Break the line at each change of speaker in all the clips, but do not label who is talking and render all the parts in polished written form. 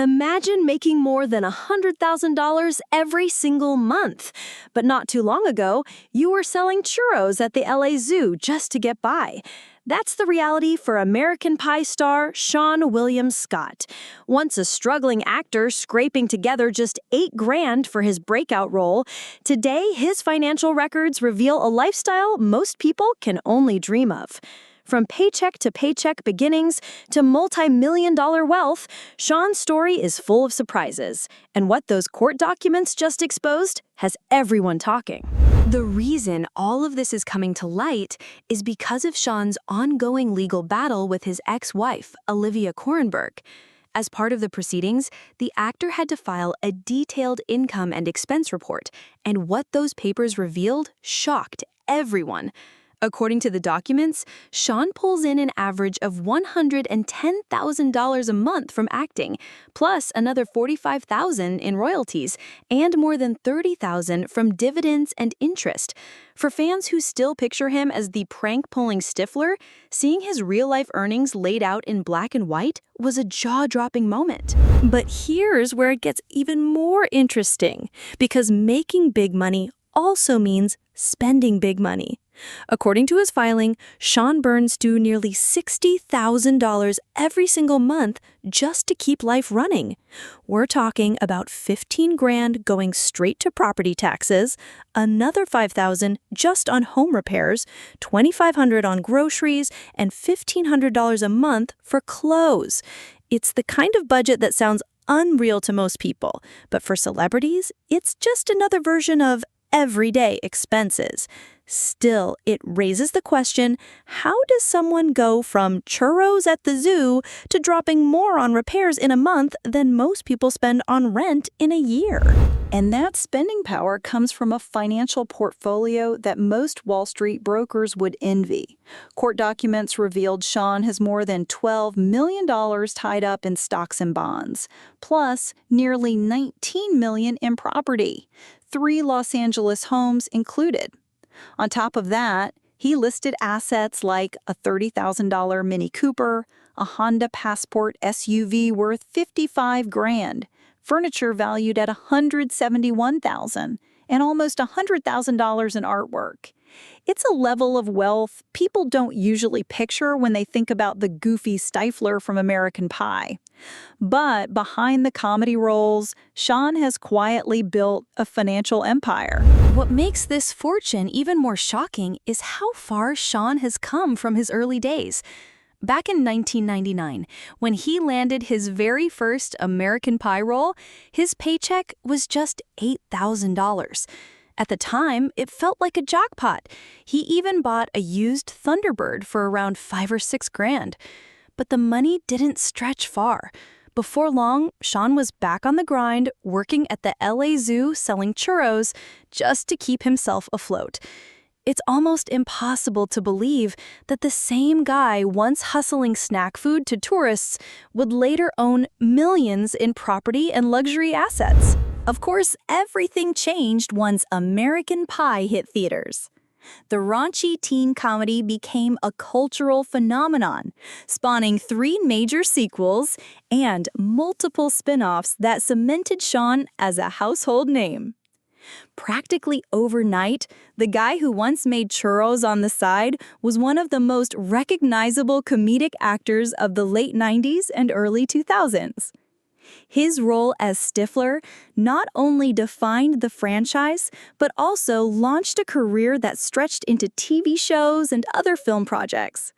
Imagine making more than $100,000 every single month. But not too long ago, you were selling churros at the LA Zoo just to get by. That's the reality for American Pie star Seann William Scott. Once a struggling actor scraping together just $8,000 for his breakout role, today his financial records reveal a lifestyle most people can only dream of. From paycheck to paycheck beginnings to multi-million-dollar wealth, Seann's story is full of surprises. And what those court documents just exposed has everyone talking.
The reason all of this is coming to light is because of Seann's ongoing legal battle with his ex-wife, Olivia Korenberg. As part of the proceedings, the actor had to file a detailed income and expense report, and what those papers revealed shocked everyone. According to the documents, Seann pulls in an average of $110,000 a month from acting, plus another $45,000 in royalties, and more than $30,000 from dividends and interest. For fans who still picture him as the prank-pulling Stifler, seeing his real-life earnings laid out in black and white was a jaw-dropping moment.
But here's where it gets even more interesting, because making big money also means spending big money. According to his filing, Seann burns through nearly $60,000 every single month just to keep life running. We're talking about $15,000 going straight to property taxes, another $5,000 just on home repairs, $2,500 on groceries, and $1,500 a month for clothes. It's the kind of budget that sounds unreal to most people, but for celebrities, it's just another version of everyday expenses. Still, it raises the question, how does someone go from churros at the zoo to dropping more on repairs in a month than most people spend on rent in a year?
And that spending power comes from a financial portfolio that most Wall Street brokers would envy. Court documents revealed Seann has more than $12 million tied up in stocks and bonds, plus nearly $19 million in property, 3 Los Angeles homes included. On top of that, he listed assets like a $30,000 Mini Cooper, a Honda Passport SUV worth $55,000, furniture valued at $171,000, and almost $100,000 in artwork. It's a level of wealth people don't usually picture when they think about the goofy Stifler from American Pie. But behind the comedy roles, Seann has quietly built a financial empire.
What makes this fortune even more shocking is how far Seann has come from his early days. Back in 1999, when he landed his very first American Pie role, his paycheck was just $8,000. At the time, it felt like a jackpot. He even bought a used Thunderbird for around $5,000 or $6,000. But the money didn't stretch far. Before long, Seann was back on the grind, working at the LA Zoo selling churros just to keep himself afloat. It's almost impossible to believe that the same guy once hustling snack food to tourists would later own millions in property and luxury assets.
Of course, everything changed once American Pie hit theaters. The raunchy teen comedy became a cultural phenomenon, spawning 3 major sequels and multiple spin-offs that cemented Seann as a household name. Practically overnight, the guy who once made churros on the side was one of the most recognizable comedic actors of the late 90s and early 2000s. His role as Stifler not only defined the franchise, but also launched a career that stretched into TV shows and other film projects.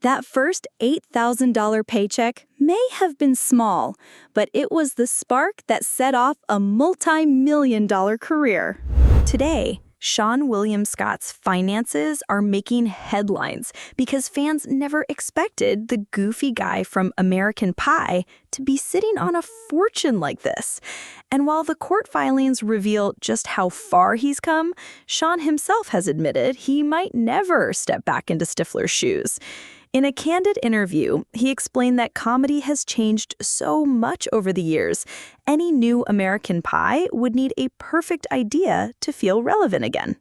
That first $8,000 paycheck may have been small, but it was the spark that set off a multi-million-dollar career. Today, Seann William Scott's finances are making headlines because fans never expected the goofy guy from American Pie to be sitting on a fortune like this. And while the court filings reveal just how far he's come, Seann himself has admitted he might never step back into Stifler's shoes. In a candid interview, he explained that comedy has changed so much over the years. Any new American Pie would need a perfect idea to feel relevant again.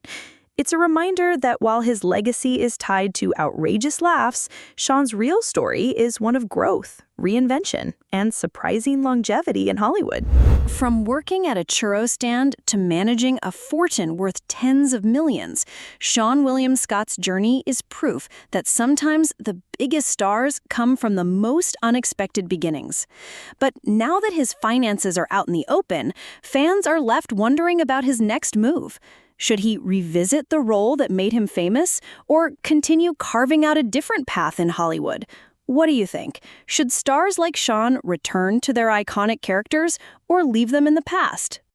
It's a reminder that while his legacy is tied to outrageous laughs, Seann's real story is one of growth, reinvention, and surprising longevity in Hollywood. From working at a churro stand to managing a fortune worth tens of millions, Seann William Scott's journey is proof that sometimes the biggest stars come from the most unexpected beginnings. But now that his finances are out in the open, fans are left wondering about his next move. Should he revisit the role that made him famous, or continue carving out a different path in Hollywood? What do you think? Should stars like Seann return to their iconic characters or leave them in the past?